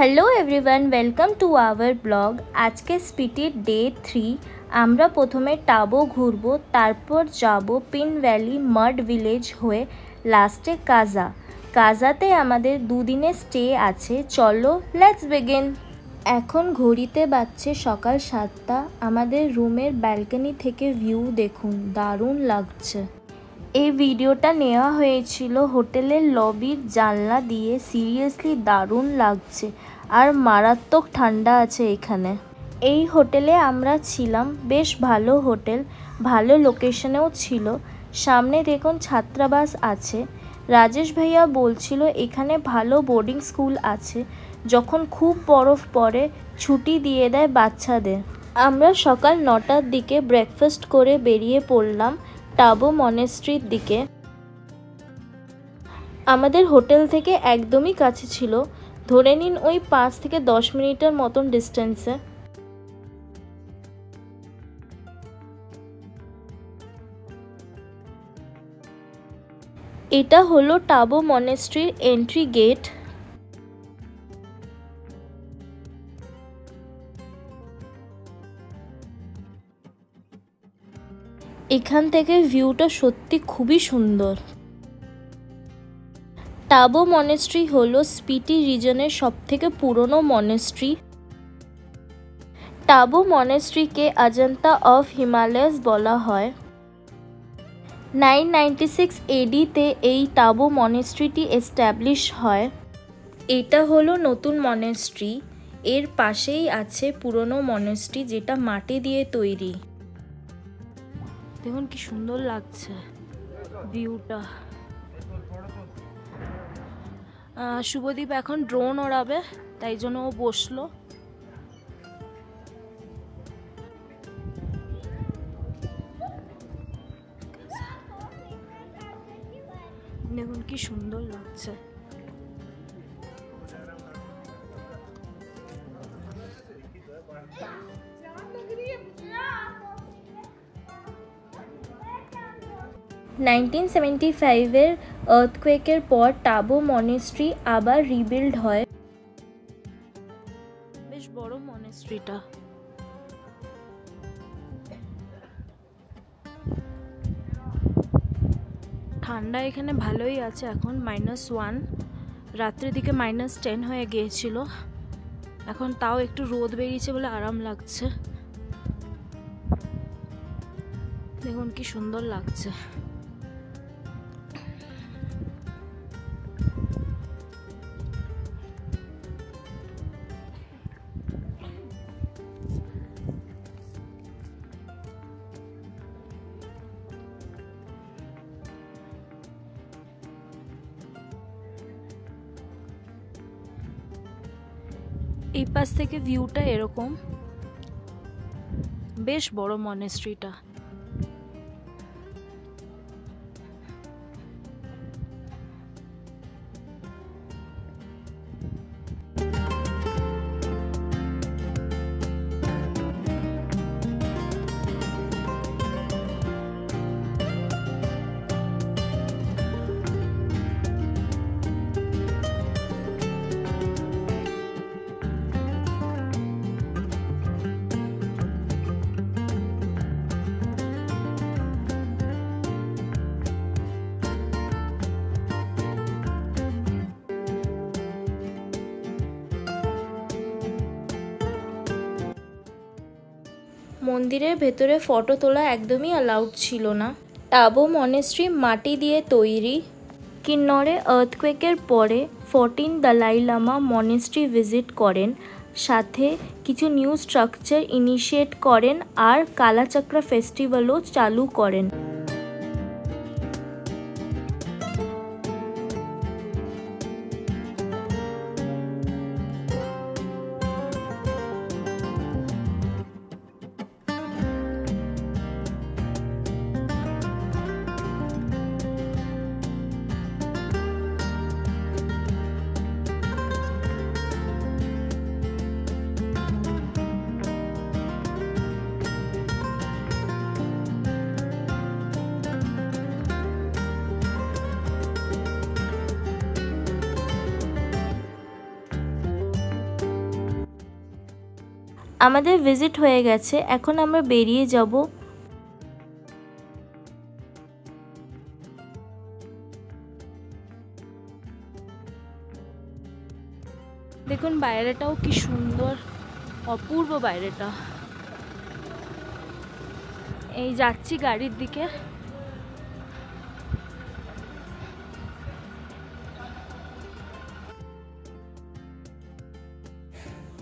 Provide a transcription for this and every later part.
Hello everyone, welcome to our blog. আজকে স্পিটির day 3। আমরা প্রথমে টাবো ঘুরবো, তারপর যাব পিন ভ্যালি মাড ভিলেজ হয়ে লাস্টে কাজাতে আমাদের দুদিনের স্টে আছে। চলো লেটস বিগিন। এখন ঘড়িতে বাজছে সকাল 7টা। আমাদের রুমের ব্যালকনি থেকে ভিউ দেখুন, দারুণ লাগছে। এই ভিডিওটা নেওয়া হয়েছিল হোটেলের লবির জানলা দিয়ে। সিরিয়াসলি দারুণ লাগছে আর মারাত্মক ঠান্ডা আছে এখানে। এই হোটেলে আমরা ছিলাম, বেশ ভালো হোটেল, ভালো লোকেশনেও ছিল। সামনে দেখুন ছাত্রাবাস আছে। রাজেশ ভাইয়া বলছিল এখানে ভালো বোর্ডিং স্কুল আছে, যখন খুব বরফ পড়ে ছুটি দিয়ে দেয় বাচ্চাদের। আমরা সকাল 9টার দিকে ব্রেকফাস্ট করে বেরিয়ে পড়লাম টাবো মনেস্ট্রির দিকে। আমাদের হোটেল থেকে একদমই কাছে ছিল, ধরে নিন ওই 5 থেকে 10 মিনিটের মতন ডিস্টেন্সে। এটা হলো টাবো মনেস্ট্রির এন্ট্রি গেট। এখান থেকে ভিউটা সত্যি খুবই সুন্দর। টাবো মনেস্ট্রি হলো স্পিটি রিজনের সবথেকে পুরনো মনেস্ট্রি। টাবো মনেস্ট্রিকে অজন্তা অফ হিমালয়াস বলা হয়। 996 AD-তে এই টাবো মনেস্ট্রিটি এস্টাবলিশ হয়। এটা হলো নতুন মনেস্ট্রি। এর পাশেই আছে পুরনো মনেস্ট্রি, যেটা মাটি দিয়ে তৈরি। দেখুন কি সুন্দর লাগছে ভিউটা। শুভদীপ এখন ড্রোন ওড়াবে, তাই জন্য ও বসলো। দেখুন কি সুন্দর লাগছে। নাইনটিন 1975-এর আর্থকোয়েকের পর টাবো মনেস্ট্রি আবার রিবিল্ড হয়। বেশ বড় মনেস্ট্রিটা। ঠান্ডা এখানে ভালোই আছে, এখন -1। রাত্রের দিকে -10 হয়ে গিয়েছিল। এখন তাও একটু রোদ বেরিয়েছে বলে আরাম লাগছে। দেখুন কি সুন্দর লাগছে। এই পাশ থেকে ভিউটা এরকম। বেশ বড় মনেস্ট্রিটা। মন্দিরের ভেতরে ফটো তোলা একদমই অ্যালাউড ছিল না। টাবো মনেস্ট্রি মাটি দিয়ে তৈরি। কিন্নরে আর্থকোয়েকের পরে 14 দলাই লামা মনেস্ট্রি ভিজিট করেন, সাথে কিছু নিউ স্ট্রাকচার ইনিশিয়েট করেন আর কালাচক্রা ফেস্টিভ্যালও চালু করেন। আমাদের ভিজিট হয়ে গেছে, এখন আমরা বেরিয়ে যাব। দেখুন বাইরেটাও কি সুন্দর, অপূর্ব বাইরেটা। এই যাচ্ছি গাড়ির দিকে।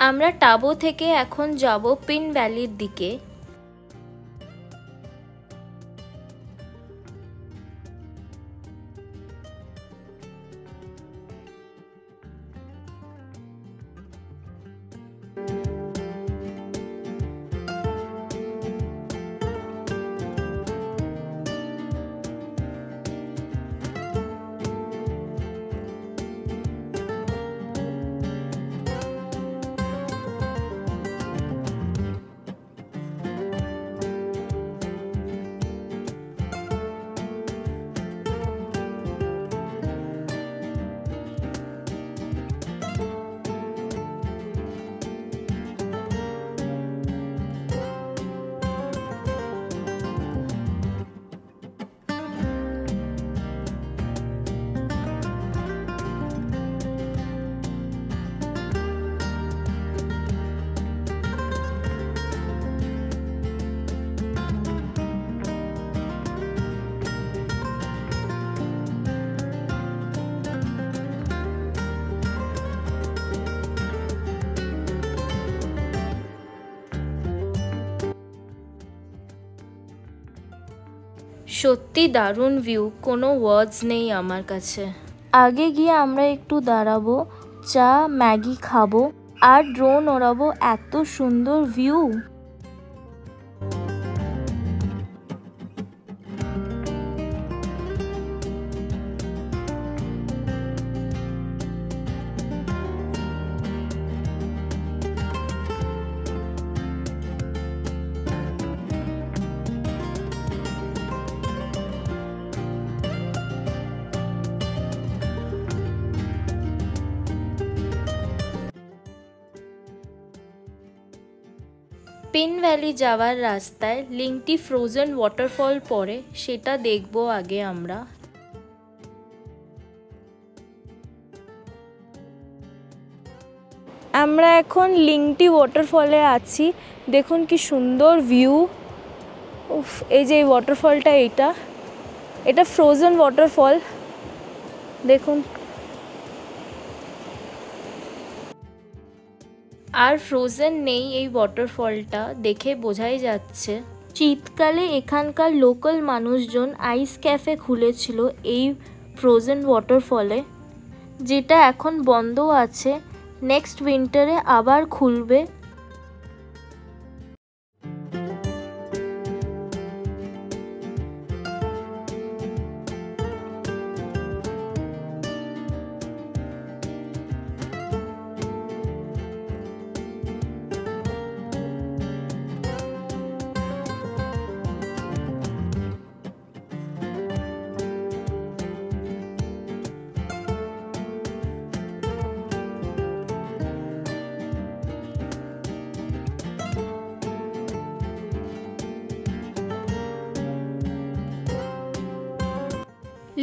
আমরা টাবো থেকে এখন যাব পিন ভ্যালির দিকে। সত্যি দারুণ ভিউ, কোনো ওয়ার্ডস নেই আমার কাছে। আগে গিয়ে আমরা একটু দাঁড়াবো, চা ম্যাগি খাবো আর ড্রোন ওড়াবো, এত সুন্দর ভিউ। পিন ভ্যালি যাওয়ার রাস্তায় লিংটি ফ্রোজেন ওয়াটারফল পড়ে, সেটা দেখব আগে আমরা। আমরা এখন লিংটি ওয়াটারফলে আছি, দেখুন কি সুন্দর ভিউ। উফ, এই যে এই ওয়াটারফলটা, এটা ফ্রোজেন ওয়াটারফল, দেখুন। আর ফ্রোজেন নেই এই ওয়াটারফলটা, দেখে বোঝাই যাচ্ছে। শীতকালে এখানকার লোকাল মানুষজন আইস ক্যাফে খুলেছিল এই ফ্রোজেন ওয়াটারফলে, যেটা এখন বন্ধ আছে, নেক্সট উইন্টারে আবার খুলবে।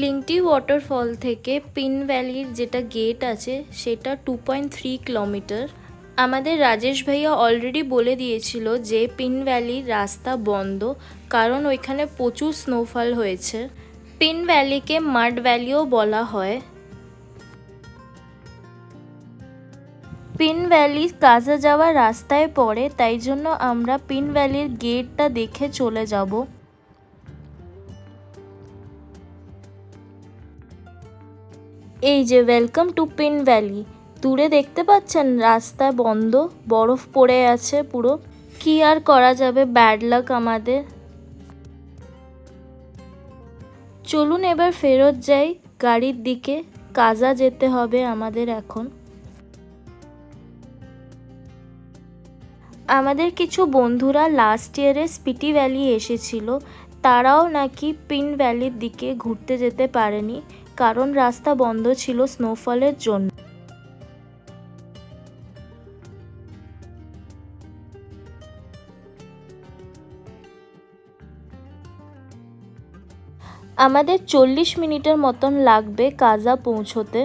লিংটি ওয়াটারফল থেকে পিন ভ্যালির যেটা গেট আছে সেটা 2.3 কিলোমিটার। আমাদের রাজেশ ভাইয়া অলরেডি বলে দিয়েছিল যে পিন ভ্যালির রাস্তা বন্ধ, কারণ ওইখানে প্রচুর স্নোফল হয়েছে। পিন ভ্যালিকে মাড ভ্যালিও বলা হয়। পিন ভ্যালি কাজা যাওয়ার রাস্তায় পড়ে, তাই জন্য আমরা পিন ভ্যালির গেটটা দেখে চলে যাব। এই যে ওয়েলকাম টু পিন ভ্যালি, দূরে দেখতে পাচ্ছেন রাস্তা বন্ধ, বরফ পড়ে আছে পুরো। কি আর করা যাবে, ব্যাড লাক আমাদের। চলুন এবার ফেরত যাই গাড়ির দিকে, কাজা যেতে হবে আমাদের এখন। আমাদের কিছু বন্ধুরা লাস্ট ইয়ারে স্পিটি ভ্যালি এসেছিল, তারাও নাকি পিন ভ্যালির দিকে ঘুরতে যেতে পারেনি, কারণ রাস্তা বন্ধ ছিল স্নোফলের জন্য। আমাদের 40 মিনিটের মতন লাগবে কাজা পৌঁছতে।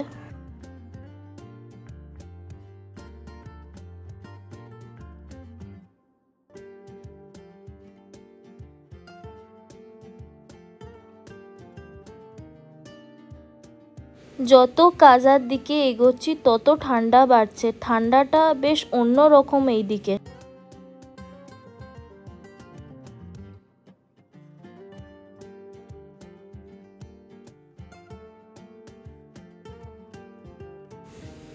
যত কাজার দিকে এগোচ্ছি তত ঠান্ডা বাড়ছে, ঠান্ডাটা বেশ অন্যরকম এই দিকে।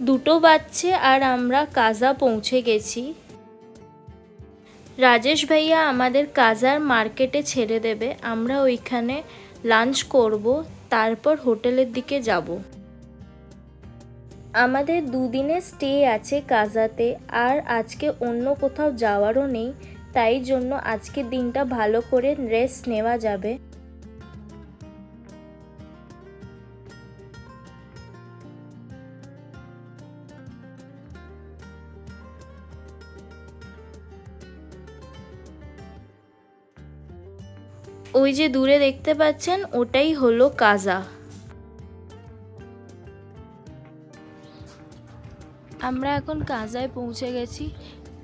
দুটো বাজছে আর আমরা কাজা পৌঁছে গেছি। রাজেশ ভাইয়া আমাদের কাজার মার্কেটে ছেড়ে দেবে, আমরা ওইখানে লাঞ্চ করব, তারপর হোটেলের দিকে যাব। আমাদের দুদিনের স্টে আছে কাজাতে, আর আজকে অন্য কোথাও যাওয়ারও নেই, তাই জন্য আজকের দিনটা ভালো করে রেস্ট নেওয়া যাবে। ওই যে দূরে দেখতে পাচ্ছেন ওটাই হলো কাজা। আমরা এখন কাজায় পৌঁছে গেছি,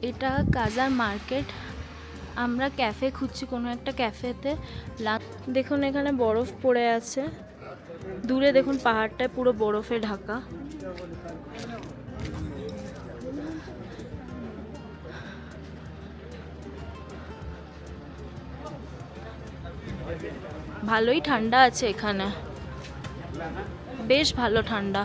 এটা কাজার মার্কেট। আমরা ক্যাফে খুঁজছি, কোনো একটা ক্যাফেতে। দেখুন এখানে বরফ পড়ে আছে, দূরে দেখুন পাহাড়টায় পুরো বরফে ঢাকা। ভালোই ঠান্ডা আছে এখানে, বেশ ভালো ঠান্ডা।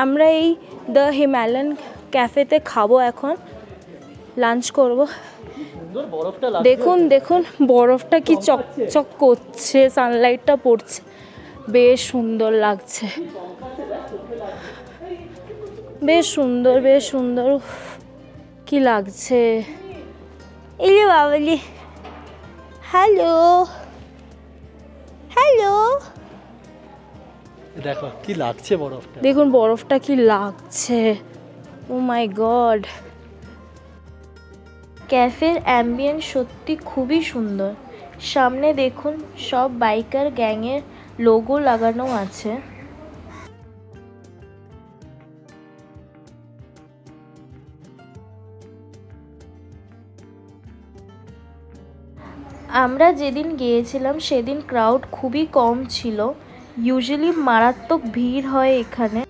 আমরা এই দ্য হিমালয়ান ক্যাফেতে খাবো, এখন লাঞ্চ করব। দেখুন দেখুন বরফটা কি চকচক করছে, সানলাইটটা পড়ছে, বেশ সুন্দর লাগছে, বেশ সুন্দর বেশ সুন্দর কি লাগছে। এই যে বাবলি, হ্যালো হ্যালো, দেখো কি লাগছে বরফটা, দেখুন বরফটা কি লাগছে, ও মাই গড। ক্যাফের অ্যাম্বিয়েন্স সত্যি খুবই সুন্দর। সামনে দেখুন সব বাইকার গ্যাংয়ের লোগো লাগানো আছে। আমরা যেদিন গিয়েছিলাম সেদিন ক্রাউড খুবই কম ছিল, ইউজুয়ালি মারাত্মক ভিড় হয় এখানে।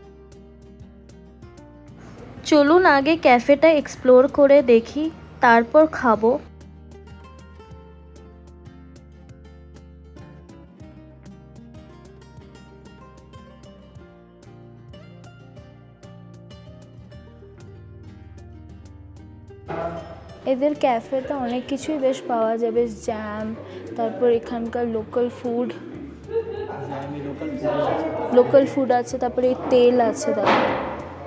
চলুন আগে ক্যাফেটা এক্সপ্লোর করে দেখি, তারপর খাবো। এদের ক্যাফেতে অনেক কিছুই বেশ পাওয়া যায়, বেশ জ্যাম, তারপর এখানকার লোকাল ফুড আছে, তারপরে এই তেল আছে, তারপর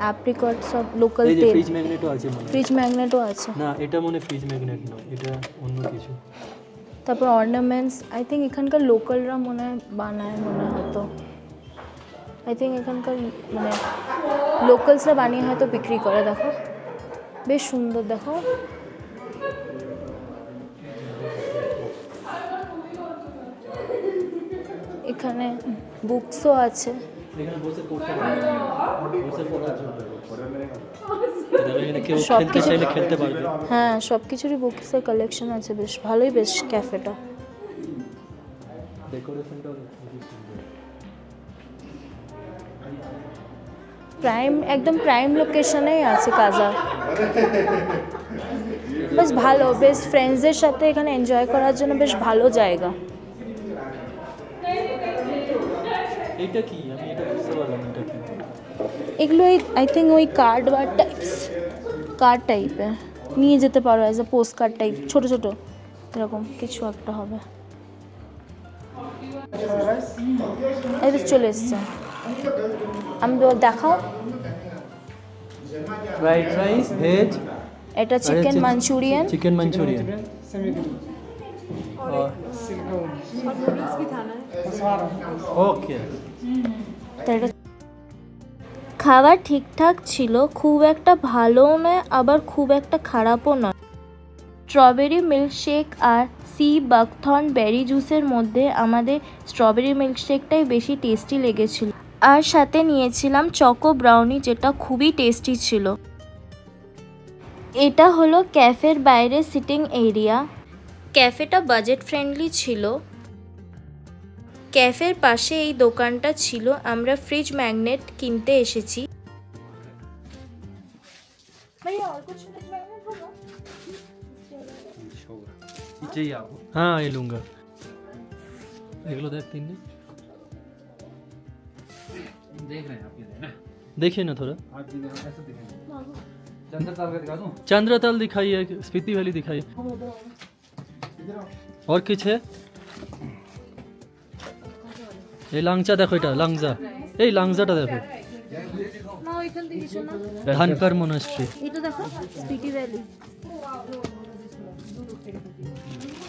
অ্যাপ্রিকট সব লোকাল তেল। ফ্রিজ ম্যাগনেটও আছে না, এটা মনে ফ্রিজ ম্যাগনেট নয়, এটা অন্য কিছু। তারপর অর্নামেন্টস, আই থিঙ্ক এখানকার লোকালরা মনে হয় বানায়, মনে হয়তো আই থিঙ্ক এখানকার মানে লোকালসরা বানিয়ে হয়তো বিক্রি করে। দেখো বেশ সুন্দর, দেখো এখানে বুকসও আছে। হ্যাঁ, সব কিছুরই বুকসের কালেকশন আছে, বেশ ভালোই বেশ ক্যাফেটা। একদম প্রাইম লোকেশনেই আছে কাজা, বেশ ভালো, বেশ ফ্রেন্ডসদের সাথে এখানে এনজয় করার জন্য বেশ ভালো জায়গা। এটা কি, আমি এটা বুঝতে পারলাম না, এটা কি? এগুলো আই থিঙ্ক ওই কার্ড টাইপের নিয়ে যেতে পারো, as a post card type, ছোটো ছোটো এরকম কিছু একটা হবে। এই চলে এসছে। আমি দেখাও। फ्राइड राइस वेज এটা চিকেন মাঞ্চুরিয়ান। चिकन मंचूरियन और नूडल्स भी खाना है। ओके খাবার ঠিকঠাক ছিল, খুব একটা ভালোও নয় আবার খুব একটা খারাপও নয়। স্ট্রবেরি মিল্কশেক আর সি বাকথর্ন বেরি জুসের মধ্যে আমাদের স্ট্রবেরি মিল্কশেকটাই বেশি টেস্টি লেগেছিল। আর সাথে নিয়েছিলাম চকো ব্রাউনি, যেটা খুবই টেস্টি ছিল। এটা হলো ক্যাফের বাইরে সিটিং এরিয়া। ক্যাফেটা বাজেট ফ্রেন্ডলি ছিল। ক্যাফের পাশে এই দোকানটা ছিল। আমরা ফ্রিজ ম্যাগনেট কিনতে এসেছি। जी आओ। हाँ ये लूँगा। देख लो देख तीन देख रहे हैं आप ये ना, देखिए ना थोड़ा। आप ऐसा दिखेंगे। चंद्रताल का दिखा दूं? चंद्रताल दिखाइए, स्पीति वैली दिखाइए। और कुछ है? ये लांगचा देखो, এটা লাংজা। এই লাংজাটা দেখো। না ওইখান থেকে কিছু না। ধানকার মনাস্ট্রি। এটা দেখো স্পিটি ভ্যালি।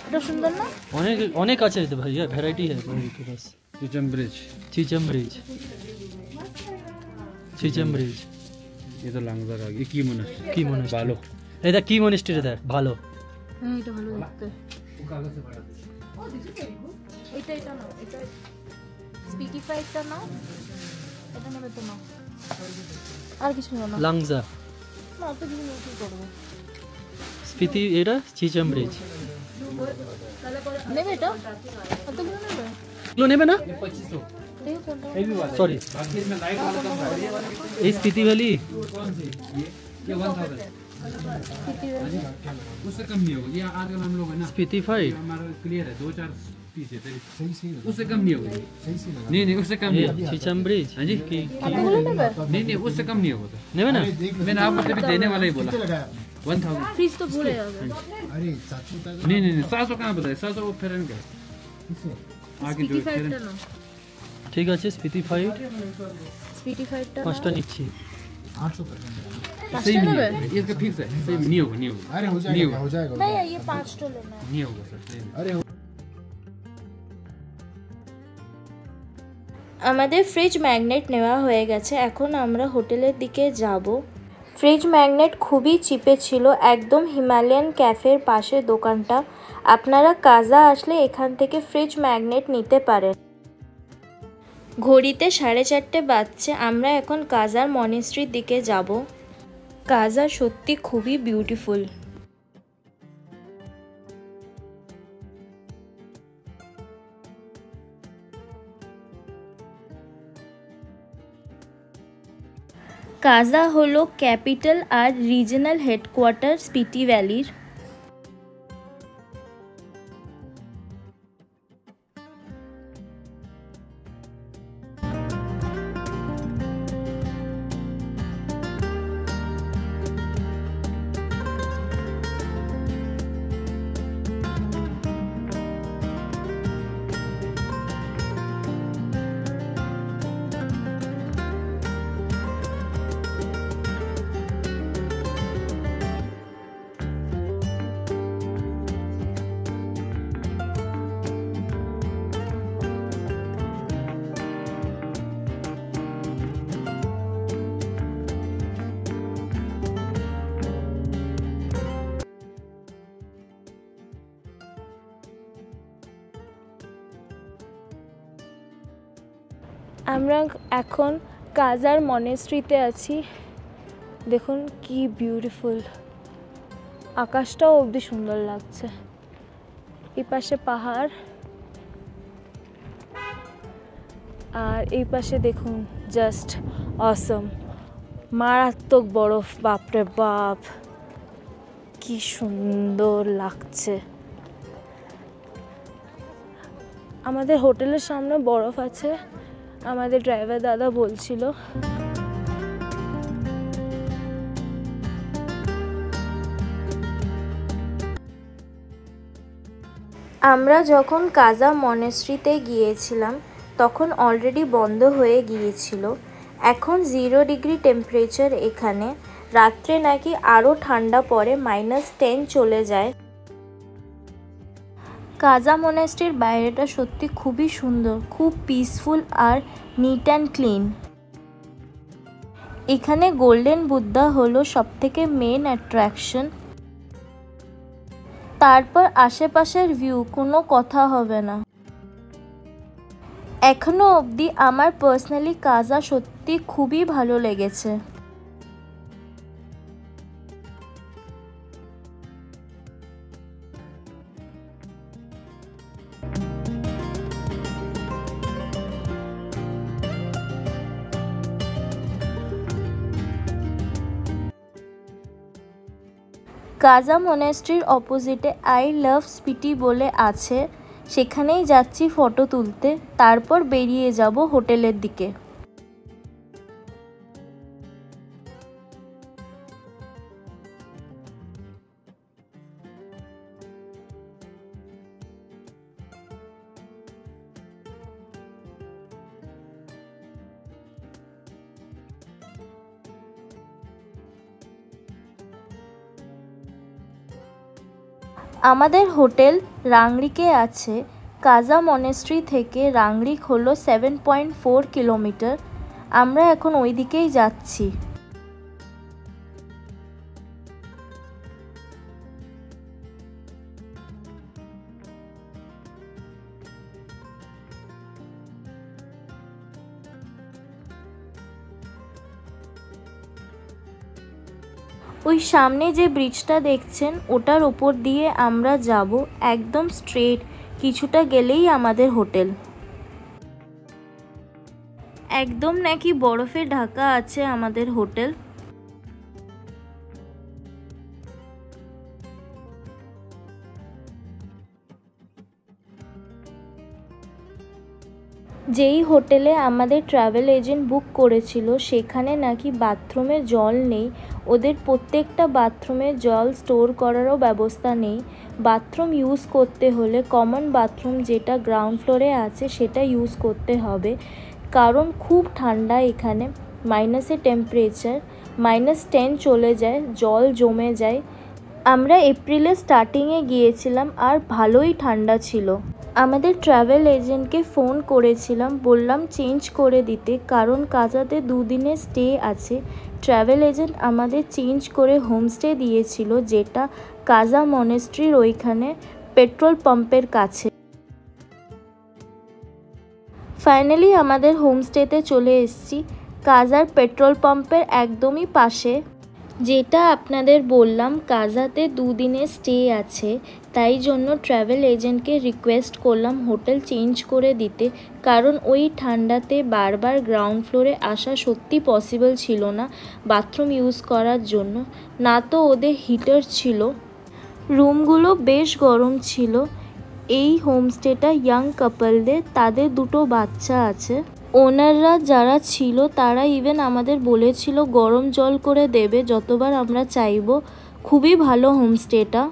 এটা সুন্দর না? অনেক অনেক আছে তো ভাইয়া, ভ্যারাইটি है भाई के पास। Chicham bridge, Chicham bridge, Chicham bridge. ये तो लांगजा का, ये की मोनास्ट्री, কি মনাস্ট্রি? बालो। এটা কি মনাস্ট্রি দেখ ভালো। হ্যাঁ এটা ভালো দেখতে। वो कागज से बड़ा। এটা না, এটা স্পিটিফাইডটা না, এটা নেবে তো না। আর কিছু না। লাংজা, না তো কিছু নেই, কি করবো? স্পিতি, এটা চিচম ব্রিজ। নেবে এটা? কতগুলো নেবে? এগুলো নেবে না? ये 2500। দেখো কোনটা। সরি, बाकी इसमें लाइट वाला कम है। এই স্পিতি ভ্যালি। कौन सी? ये 1000। স্পিটি ভ্যালি। उससे कम नहीं होगा। ये आजकल हम लोग है ना, स्पीतिफाइड। ये हमारा क्लियर है, 2-4 पीस है तेरी। उससे कम नहीं होगा। नहीं नहीं, उससे कम नहीं होगा। চিচম ব্রিজ। हाँ जी। কতগুলো নেবে? नहीं नहीं, उससे कम नहीं होगा। নেবে না? मैंने आपको तभी देने वाला ही बोला। 1000। ফ্রিজ তো ভরে যাবে। नहीं नहीं नहीं, 700 कहाँ बताए? 700 वो फेरन का है। आगे जो স্পিটিফাইডটা फेरन। না। ঠিক আছে, স্পিতিফাইড স্পিটিফাইডটা না। পাঁচটা নিচ্ছি। सही पाँचटा नहीं लेबे? है, ये इसका फिक्स है। सही नहीं होगा, नहीं होगा। अरे हो नहीं जाएगा होगा, हो जाएगा नहीं ये 5 तो लेना है। नहीं होगा सर, सही नहीं। अरे আমাদের ফ্রিজ ম্যাগনেট নেওয়া হয়ে গেছে। এখন আমরা হোটেলের দিকে যাব। ফ্রিজ ম্যাগনেট খুবই চিপে ছিল, একদম হিমালয়ান ক্যাফের পাশে দোকানটা। আপনারা কাজা আসলে এখান থেকে ফ্রিজ ম্যাগনেট নিতে পারেন। ঘড়িতে 4:30 বাজছে। আমরা এখন কাজার মনেস্ট্রির দিকে যাব। কাজা সত্যি খুবই বিউটিফুল। কাজা হলো ক্যাপিটাল আর রিজনাল হেডকোয়ার্টার স্পিটি ভ্যালির। আমরা এখন কাজার মনেস্ট্রিতে আছি। দেখুন কি বিউটিফুল, আকাশটাও অবধি সুন্দর লাগছে। এই পাশে পাহাড় আর এই পাশে দেখুন জাস্ট অসম, মারাত্মক বরফ। বাপরে বাপ কি সুন্দর লাগছে। আমাদের হোটেলের সামনে বরফ আছে, আমাদের ড্রাইভার দাদা বলছিল। আমরা যখন কাজা মনেস্ট্রিতে গিয়েছিলাম তখন অলরেডি বন্ধ হয়ে গিয়েছিল। এখন 0 ডিগ্রি টেম্পারেচার এখানে। রাত্রে নাকি আরও ঠান্ডা পড়ে, -10 চলে যায়। কাজা মনাস্ট্রির বাইরেটা সত্যি খুবই সুন্দর, খুব পিসফুল আর নিট অ্যান্ড ক্লিন। এখানে গোল্ডেন বুদ্ধা হলো সবথেকে মেন অ্যাট্রাকশন। তারপর আশেপাশের ভিউ কোনো কথা হবে না। এখনো অবধি আমার পার্সোনালি কাজা সত্যি খুবই ভালো লেগেছে। কাজা মনাস্ট্রির অপোজিটে আই লাভ স্পিটি বলে আছে, সেখানেই যাচ্ছি ফটো তুলতে। তারপর বেরিয়ে যাব হোটেলের দিকে। আমাদের হোটেল রাংরিকে আছে। কাজা মনাস্ট্রি থেকে রাংরিক হলো 7.4 কিলোমিটার। আমরা এখন ওই দিকেই যাচ্ছি। ওই সামনে যে ব্রিজটা দেখছেন ওটার ওপর দিয়ে আমরা যাব একদম স্ট্রেট। কিছুটা গেলেই আমাদের হোটেল। একদম নাকি বরফে ঢাকা আছে আমাদের হোটেল। যেই হোটেলে আমাদের ট্রাভেল এজেন্ট বুক করেছিল সেখানে নাকি বাথরুমে জল নেই। ওদের প্রত্যেকটা বাথরুমে জল স্টোর করারও ব্যবস্থা নেই। বাথরুম ইউজ করতে হলে কমন বাথরুম যেটা গ্রাউন্ড ফ্লোরে আছে সেটা ইউজ করতে হবে, কারণ খুব ঠান্ডা এখানে। মাইনাসে টেম্পারেচার, -10 চলে যায়, জল জমে যায়। আমরা এপ্রিলের স্টার্টিংয়ে গিয়েছিলাম আর ভালোই ঠান্ডা ছিল। আমাদের ট্রাভেল এজেন্টকে ফোন করেছিলাম, বললাম চেঞ্জ করে দিতে, কারণ কাজাতে 2 দিনের স্টে আছে। ট্রাভেল এজেন্ট আমাদের চেঞ্জ করে হোমস্টে দিয়েছিল, যেটা কাজা মনাস্ট্রির ওইখানে পেট্রোল পাম্পের কাছে। ফাইনালি আমাদের হোমস্টেতে চলে এসেছি, কাজার পেট্রোল পাম্পের একদমই পাশে। যেটা আপনাদের বললাম কাজাতে 2 দিনের স্টে আছে, তাই জন্য ট্রাভেল এজেন্টকে রিকোয়েস্ট করলাম হোটেল চেঞ্জ করে দিতে, কারণ ওই ঠান্ডাতে বারবার গ্রাউন্ড ফ্লোরে আসা সত্যি পসিবল ছিল না বাথরুম ইউজ করার জন্য। না তো ওদের হিটার ছিল। রুমগুলো বেশ গরম ছিল। এই হোমস্টেটা ইয়াং কাপলদের, তাদের 2টো বাচ্চা আছে। ওনাররা যারা ছিল তারা ইভেন আমাদের বলেছিল গরম জল করে দেবে যতবার আমরা চাইব। খুবই ভালো হোমস্টেটা।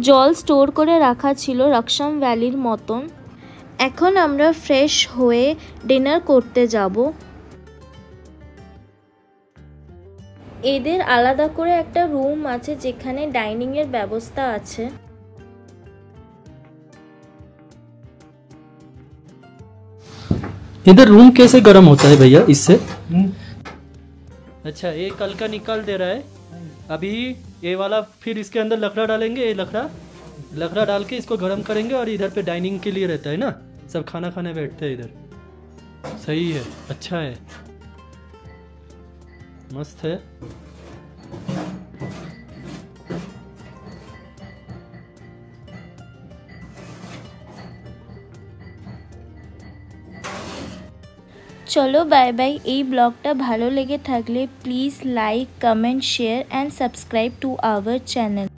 জল স্টোর করে রাখা ছিল রাকসাম ভ্যালির মতন। এখন আমরা ফ্রেশ হয়ে ডিনার করতে যাব। এদের আলাদা করে একটা রুম আছে যেখানে ডাইনিংয়ের ব্যবস্থা আছে। इधर रूम कैसे गर्म होता है भैया इससे? अच्छा, ये कल का निकाल दे रहा है अभी। ये वाला फिर इसके अंदर लकड़ा डालेंगे, ये लकड़ा डाल के इसको गर्म करेंगे और इधर पे डाइनिंग के लिए रहता है ना, सब खाना खाने बैठते हैं इधर। सही है, अच्छा है, मस्त है। চলো বাই বাই। এই ব্লগটা ভালো লেগে থাকলে please like, comment, share and subscribe to our channel.